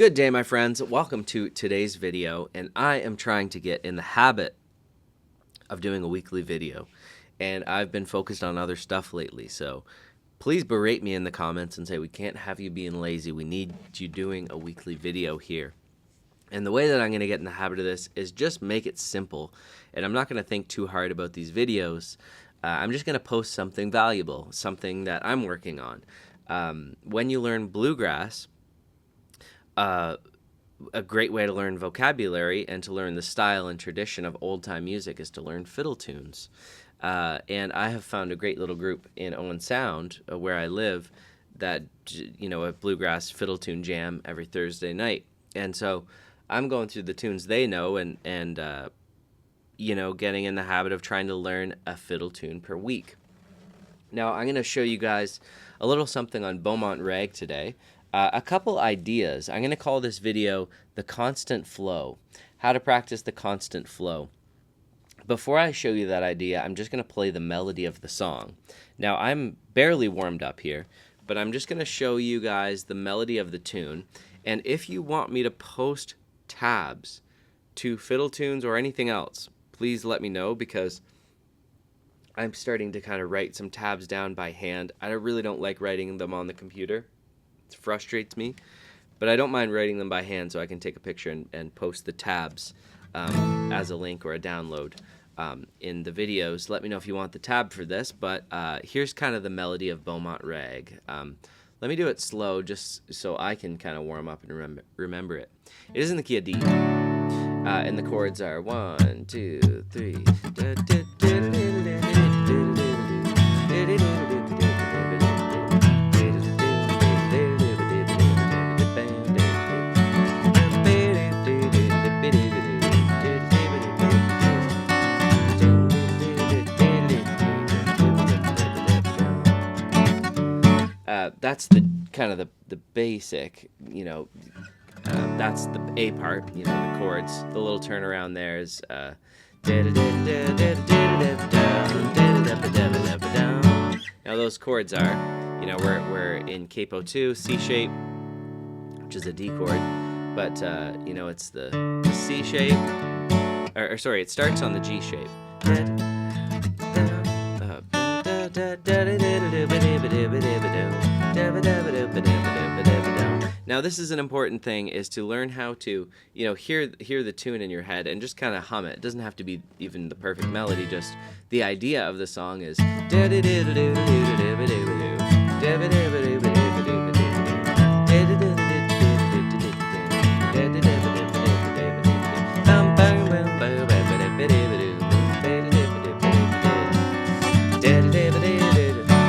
Good day, my friends. Welcome to today's video, and I am trying to get in the habit of doing a weekly video, and I've been focused on other stuff lately, so please berate me in the comments and say we can't have you being lazy. We need you doing a weekly video here. And the way that I'm going to get in the habit of this is just make it simple, and I'm not going to think too hard about these videos. I'm just going to post something valuable, something that I'm working on. When you learn bluegrass, a great way to learn vocabulary and to learn the style and tradition of old-time music is to learn fiddle tunes. And I have found a great little group in Owen Sound, where I live, that, a bluegrass fiddle tune jam every Thursday night. And so I'm going through the tunes they know and getting in the habit of trying to learn a fiddle tune per week. Now, I'm going to show you guys a little something on Beaumont Rag today. A couple ideas. I'm going to call this video The Constant Flow, how to practice the constant flow. Before I show you that idea, I'm just going to play the melody of the song. Now, I'm barely warmed up here, but I'm just going to show you guys the melody of the tune. And if you want me to post tabs to fiddle tunes or anything else, please let me know, because I'm starting to kind of write some tabs down by hand. I really don't like writing them on the computer. It frustrates me, but I don't mind writing them by hand, so I can take a picture and post the tabs as a link or a download in the videos. Let me know if you want the tab for this, but here's kind of the melody of Beaumont Rag. Let me do it slow just so I can kind of warm up and remember it. It is in the key of D, and the chords are 1, 2, 3. That's the kind of the basic, that's the A part, the chords. The little turnaround there is now those chords are, we're in capo 2, C shape, which is a D chord, but it's the C shape, or sorry, it starts on the G shape. Now, this is an important thing, is to learn how to, hear the tune in your head and just kind of hum it. It doesn't have to be even the perfect melody, just the idea of the song is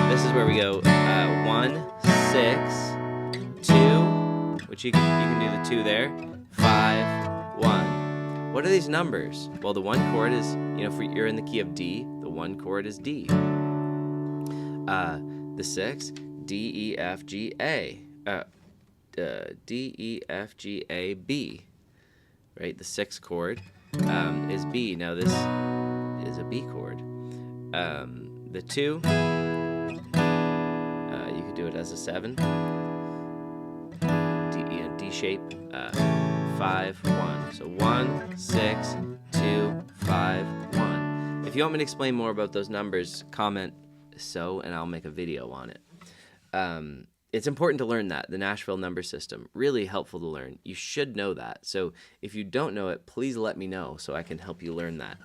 this is where we go 1, 6, 2, which you can do the 2 there, 5, 1. What are these numbers? Well, the 1 chord is, if you're in the key of D, the 1 chord is D. The 6, D, E, F, G, A. D, E, F, G, A, B. Right? The 6th chord is B. Now, this is a B chord. The 2, you could do it as a 7. D shape, 5, 1. So 1, 6, 2, 5, 1. If you want me to explain more about those numbers, comment so, and I'll make a video on it. It's important to learn that, the Nashville number system. Really helpful to learn. You should know that. So if you don't know it, please let me know so I can help you learn that.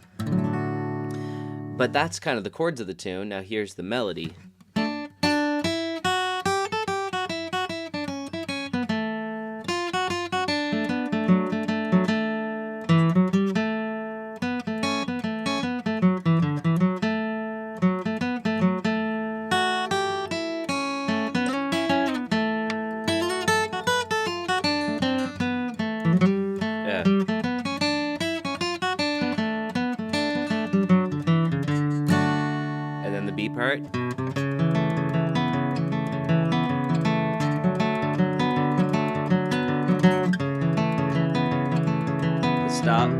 But that's kind of the chords of the tune. Now here's the melody. B part. The stop.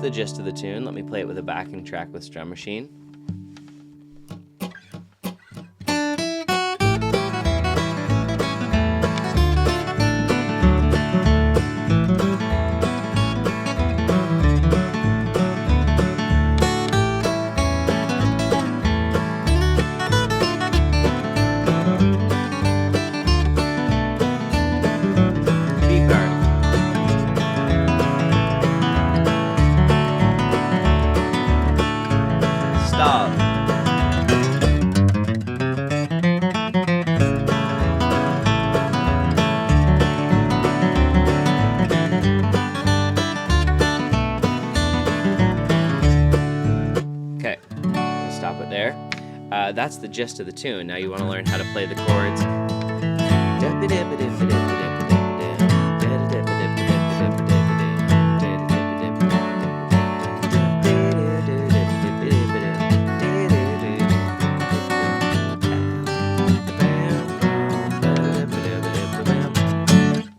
the gist of the tune. Let me play it with a backing track with Strum Machine. Okay, stop it there. That's the gist of the tune. Now you want to learn how to play the chords.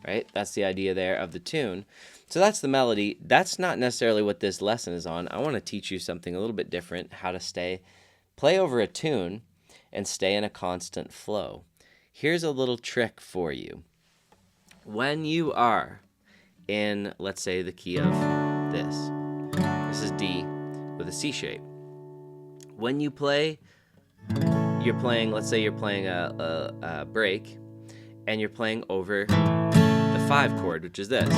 Right? That's the idea there of the tune. So that's the melody. That's not necessarily what this lesson is on. I want to teach you something a little bit different, how to play over a tune and stay in a constant flow. Here's a little trick for you. When you are in, let's say, the key of this is D with a C shape. When you play, you're playing, let's say you're playing a break, and you're playing over the 5 chord, which is this.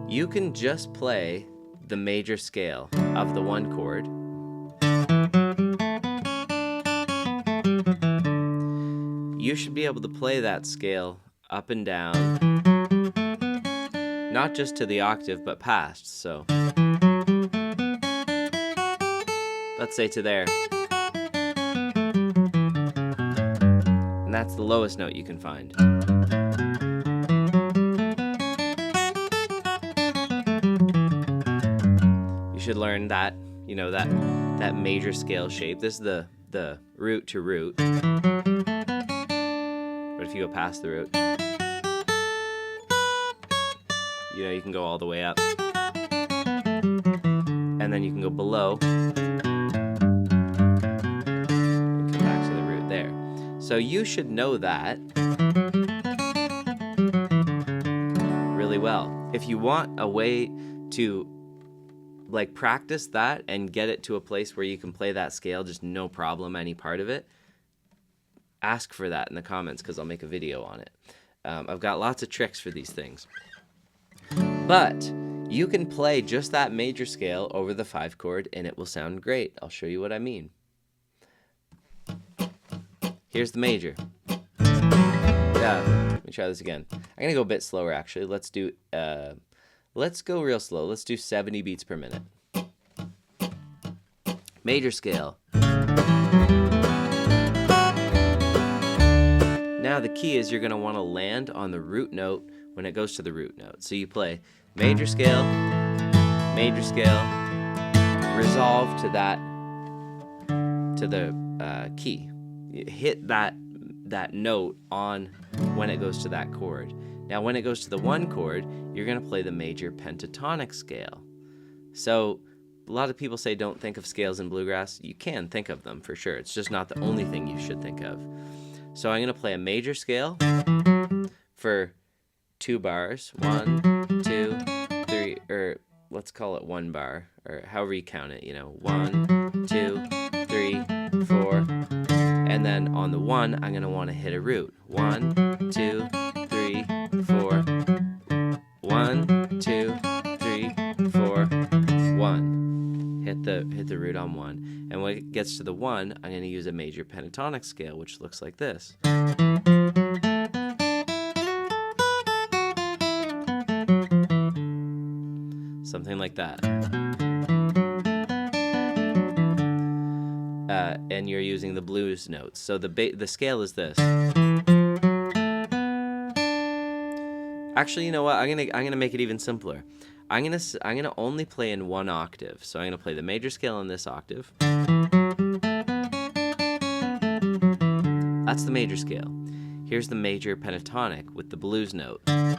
You can just play the major scale of the 1 chord. You should be able to play that scale up and down, not just to the octave, but past. So let's say to there. And that's the lowest note you can find. You should learn that, you know, that major scale shape. This is the root to root. But if you go past the root, you know, you can go all the way up. And then you can go below and come back to the root there. So you should know that really well. If you want a way to like practice that and get it to a place where you can play that scale just no problem, any part of it, ask for that in the comments because I'll make a video on it. I've got lots of tricks for these things. But you can play just that major scale over the 5 chord and it will sound great. I'll show you what I mean. Here's the major. Let me try this again. I'm going to go a bit slower actually. Let's go real slow. Let's do 70 beats per minute. Major scale. Now the key is you're going to want to land on the root note when it goes to the root note. So you play major scale, resolve to the key. You hit that note on when it goes to that chord. Now when it goes to the 1 chord, you're going to play the major pentatonic scale. So a lot of people say don't think of scales in bluegrass. You can think of them for sure. It's just not the only thing you should think of. So I'm going to play a major scale for 2 bars. 1, 2, 3, or let's call it 1 bar, or however you count it, you know, 1, 2, 3, 4. And then on the 1, I'm going to want to hit a root. 1, 2, 3, 4. 1, 2, 3, 4, 1. Hit the root on 1. And when it gets to the 1, I'm going to use a major pentatonic scale, which looks like this. Something like that. And you're using the blues notes. So the scale is this. Actually, you know what? I'm gonna make it even simpler. I'm gonna only play in 1 octave. So I'm gonna play the major scale in this octave. That's the major scale. Here's the major pentatonic with the blues note. 1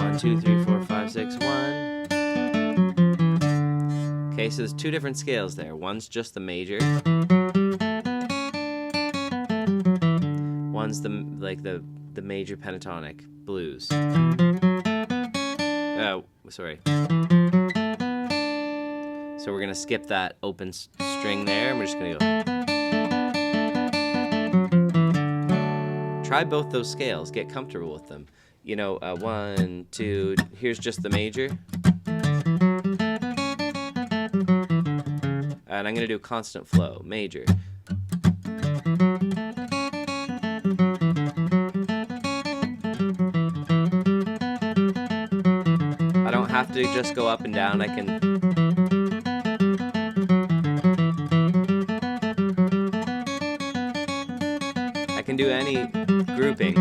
1, 2, 3, 4, 5, 6, 1. Okay, so there's two different scales there. One's just the major. One's the major pentatonic blues. Oh, sorry. So we're gonna skip that open string there, and we're just gonna go. Try both those scales. Get comfortable with them. You know, 1, 2. Here's just the major. And I'm going to do constant flow, major. I don't have to just go up and down. I can do any grouping,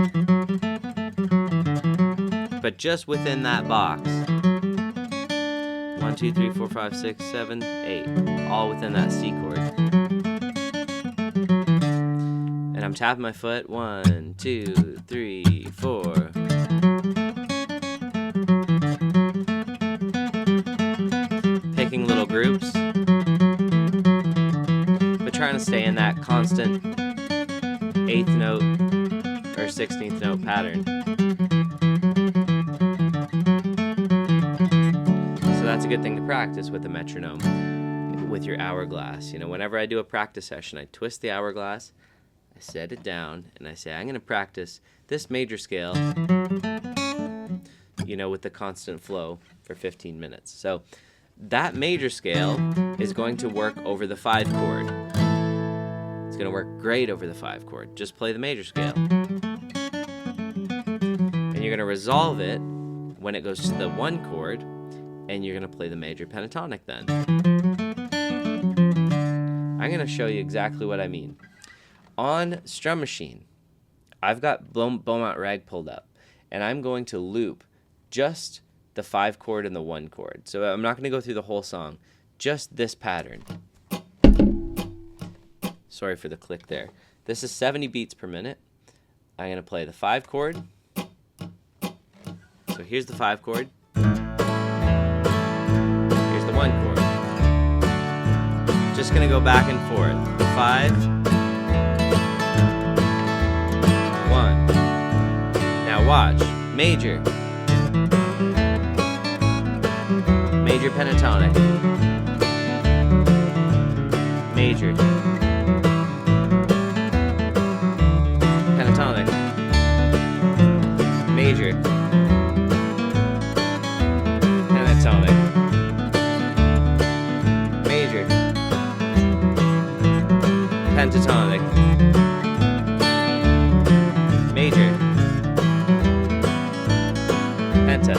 but just within that box. 1, 2, 3, 4, 5, 6, 7, 8. All within that C chord. And I'm tapping my foot. 1, 2, 3, 4. Picking little groups, but trying to stay in that constant 8th note or 16th note pattern. That's a good thing to practice with the metronome, with your hourglass. You know, whenever I do a practice session, I twist the hourglass, I set it down, and I say, I'm going to practice this major scale, you know, with the constant flow for 15 minutes. So that major scale is going to work over the 5 chord. It's going to work great over the 5 chord. Just play the major scale. And you're going to resolve it when it goes to the 1 chord, and you're going to play the major pentatonic then. I'm going to show you exactly what I mean. On Strum Machine, I've got Beaumont Rag pulled up, and I'm going to loop just the 5 chord and the 1 chord. So I'm not going to go through the whole song, just this pattern. Sorry for the click there. This is 70 beats per minute. I'm going to play the 5 chord. So here's the 5 chord. 1 chord. Just gonna go back and forth. 5, 1. Now watch. Major. Major pentatonic. Major. Pentatonic. Major. Pentatonic. Pentatonic, major, penta,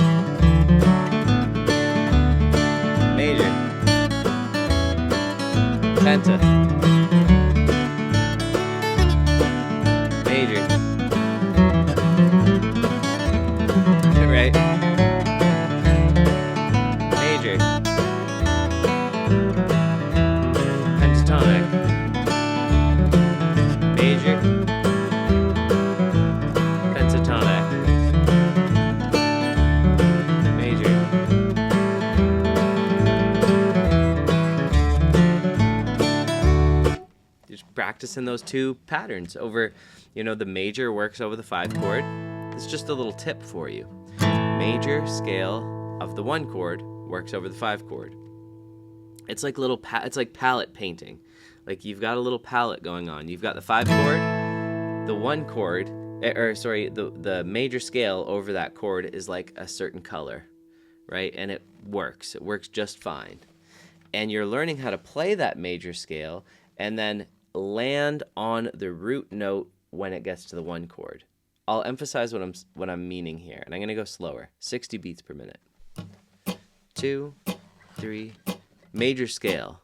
major, penta, major, right, major, pentatonic, major, pentatonic, major, just practicing those two patterns over, you know, the major works over the 5 chord. It's just a little tip for you. Major scale of the 1 chord works over the 5 chord. It's like it's like palette painting. Like you've got a little palette going on. You've got the 5 chord, the 1 chord, the major scale over that chord is like a certain color, right? And it works. It works just fine. And you're learning how to play that major scale and then land on the root note when it gets to the 1 chord. I'll emphasize what I'm meaning here, and I'm gonna go slower. 60 beats per minute. 2, 3, major scale.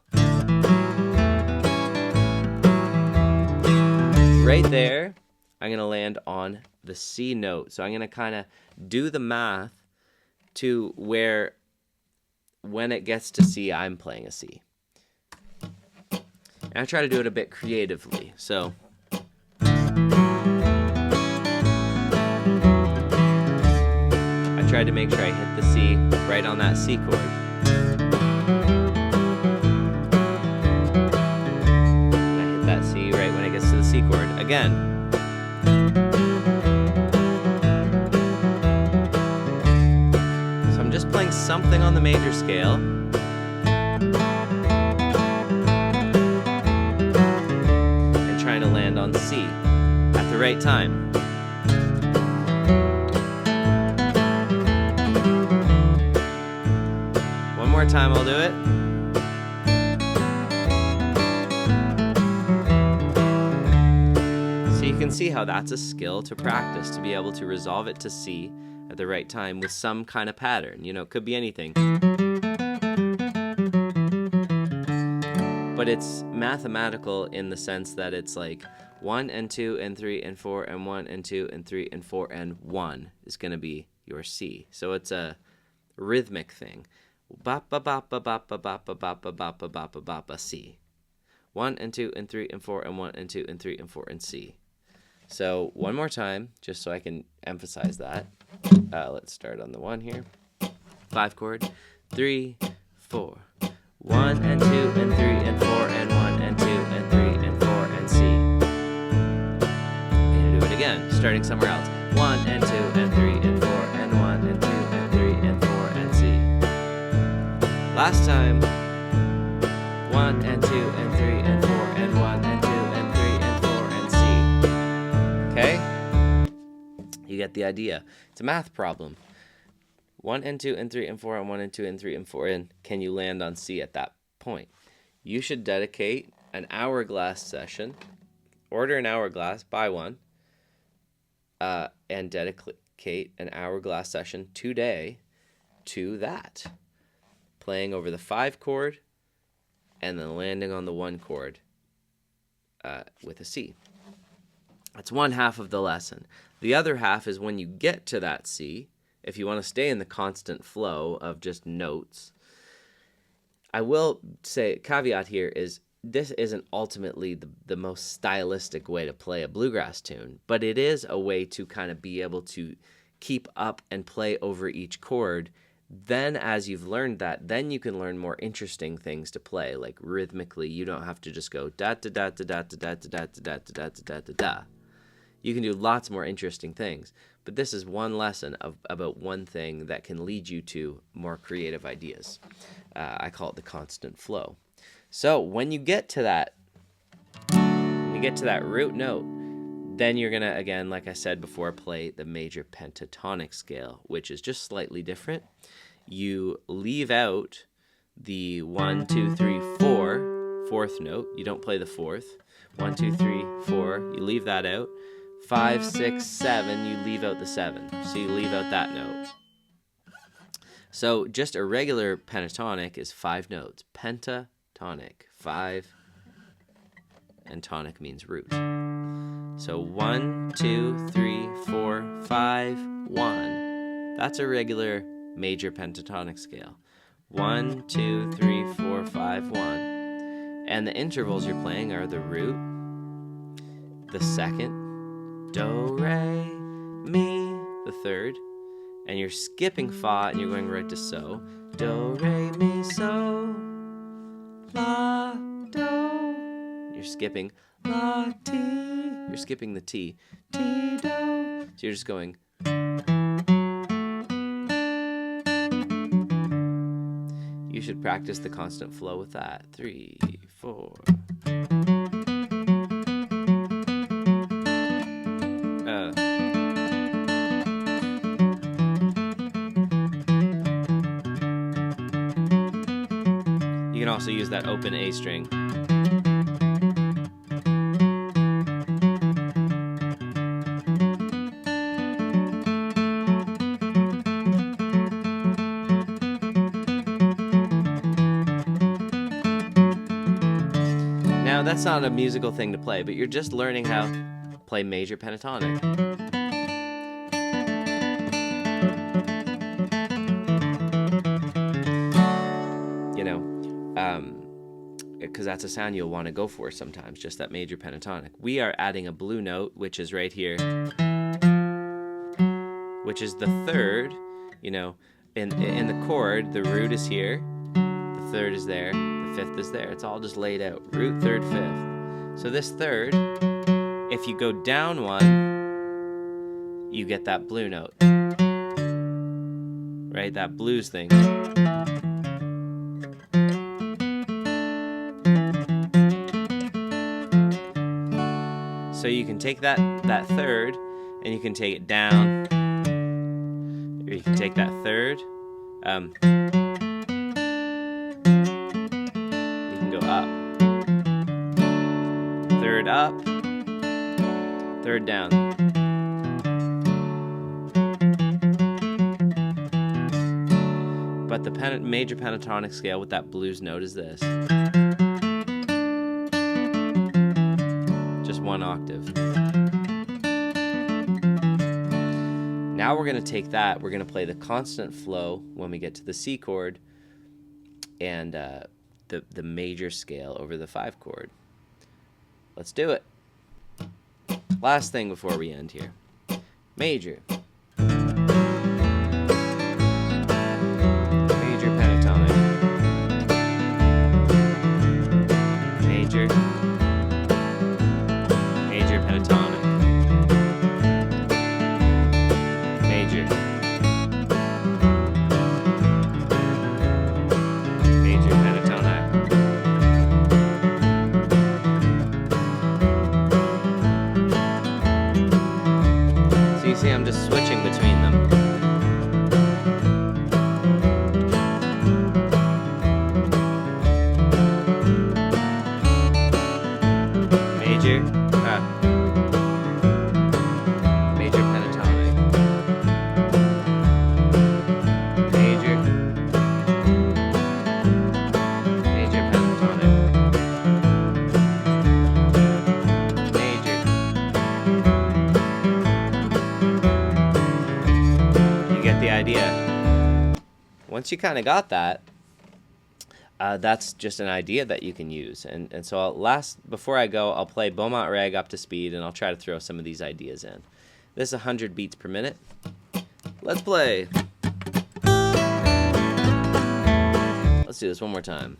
Right there, I'm going to land on the C note. So I'm going to kind of do the math to where when it gets to C, I'm playing a C. And I try to do it a bit creatively. So I I've tried to make sure I hit the C right on that C chord. And I hit that C right when it gets to the C chord again. So I'm just playing something on the major scale. And trying to land on C at the right time. One more time, I'll do it. So you can see how that's a skill to practice, to be able to resolve it to C at the right time with some kind of pattern. You know, it could be anything. But it's mathematical in the sense that it's like 1 and 2 and 3 and 4 and 1 and 2 and 3 and 4 and 1 is going to be your C. So it's a rhythmic thing. Ba ba ba ba ba ba ba ba ba ba ba ba ba ba ba C. 1 and 2 and 3 and 4 and 1 and 2 and 3 and 4 and C. So one more time, just so I can emphasize that. Let's start on the 1 here. 5 chord. 3, 4. 1 and 2 and 3 and 4 and 1 and 2 and 3 and 4 and C. I'm gonna do it again, starting somewhere else. 1 and 2 and 3 and 4 and 1 and 2 and 3 and 4 and C. Last time. 1 and 2 and 3 and 4 and 1 and 2 and 3 and 4 and C. Okay? You get the idea. It's a math problem. 1 and 2 and 3 and 4 and 1 and 2 and 3 and 4 and can you land on C at that point? You should dedicate an hourglass session, order an hourglass, buy one, and dedicate an hourglass session today to that. Playing over the 5 chord and then landing on the 1 chord with a C. That's one half of the lesson. The other half is when you get to that C, if you want to stay in the constant flow of just notes. I will say, caveat here is this isn't ultimately the most stylistic way to play a bluegrass tune, but it is a way to kind of be able to keep up and play over each chord. Then as you've learned that, then you can learn more interesting things to play, like rhythmically. You don't have to just go da da da da da da da da da da da da da da. You can do lots more interesting things, but this is one lesson about one thing that can lead you to more creative ideas. I call it the constant flow. So when you get to that root note, then you're gonna, again, like I said before, play the major pentatonic scale, which is just slightly different. You leave out the 1, 2, 3, 4 fourth note. You don't play the fourth. 1, 2, 3, 4. You leave that out. 5, 6, 7. You leave out the 7. So you leave out that note. So just a regular pentatonic is 5 notes. Pentatonic, 5, and tonic means root. So 1, 2, 3, 4, 5, 1. That's a regular major pentatonic scale. 1, 2, 3, 4, 5, 1. And the intervals you're playing are the root, the second, do, re, mi, the third, and you're skipping fa and you're going right to so. Do, re, mi, so, la, do. You're skipping la, ti. You're skipping the T. Ti, do. So you're just going. You should practice the constant flow with that. 3, 4. You can also use that open A string. Now, that's not a musical thing to play, but you're just learning how to play major pentatonic. You know, because that's a sound you'll want to go for sometimes, just that major pentatonic. We are adding a blue note, which is right here, which is the third, you know, in the chord, the root is here, the third is there, the fifth is there. It's all just laid out. Root, third, fifth. So this third, if you go down one, you get that blue note, right? That blues thing. So you can take that third and you can take it down, or you can take that third, you can go up, third up, third down. But the major pentatonic scale with that blues note is this. Just one octave. Now we're going to take that, we're going to play the constant flow when we get to the C chord and the major scale over the 5 chord. Let's do it. Last thing before we end here. Major. Major pentatonic. Major. Major pentatonic. Major. Major pentatonic. So you see I'm just switching between them. Major. Major pentatonic. Major. Major pentatonic. Major. You get the idea. Once you kind of got that, that's just an idea that you can use. And so before I go, I'll play Beaumont Rag up to speed, and I'll try to throw some of these ideas in. This is 100 beats per minute. Let's play. Let's do this one more time.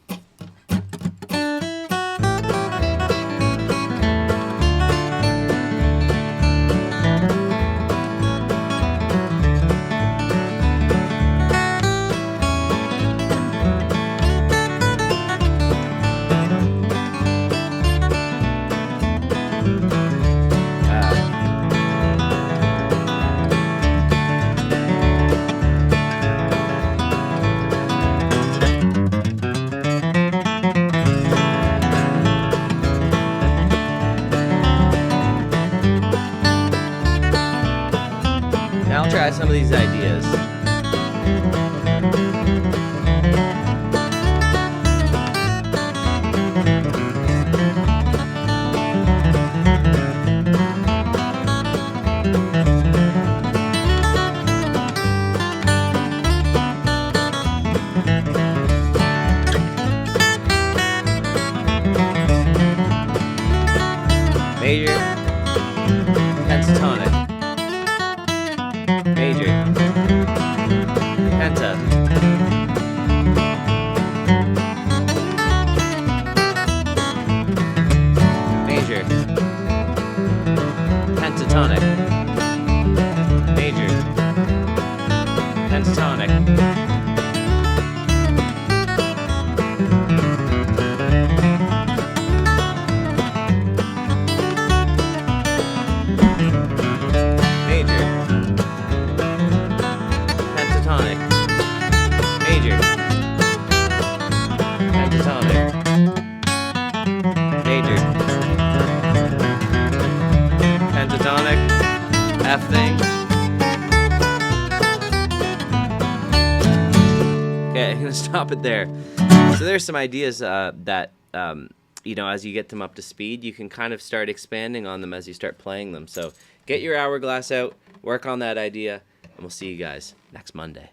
Now I'll try some of these ideas. Major, pentatonic. Major, penta, major, pentatonic, major, pentatonic, major, pentatonic, major, pentatonic, major, pentatonic, F thing. Okay, I'm gonna stop it there. So there's some ideas that you know, as you get them up to speed, you can kind of start expanding on them as you start playing them. So get your hourglass out, work on that idea, and we'll see you guys next Monday.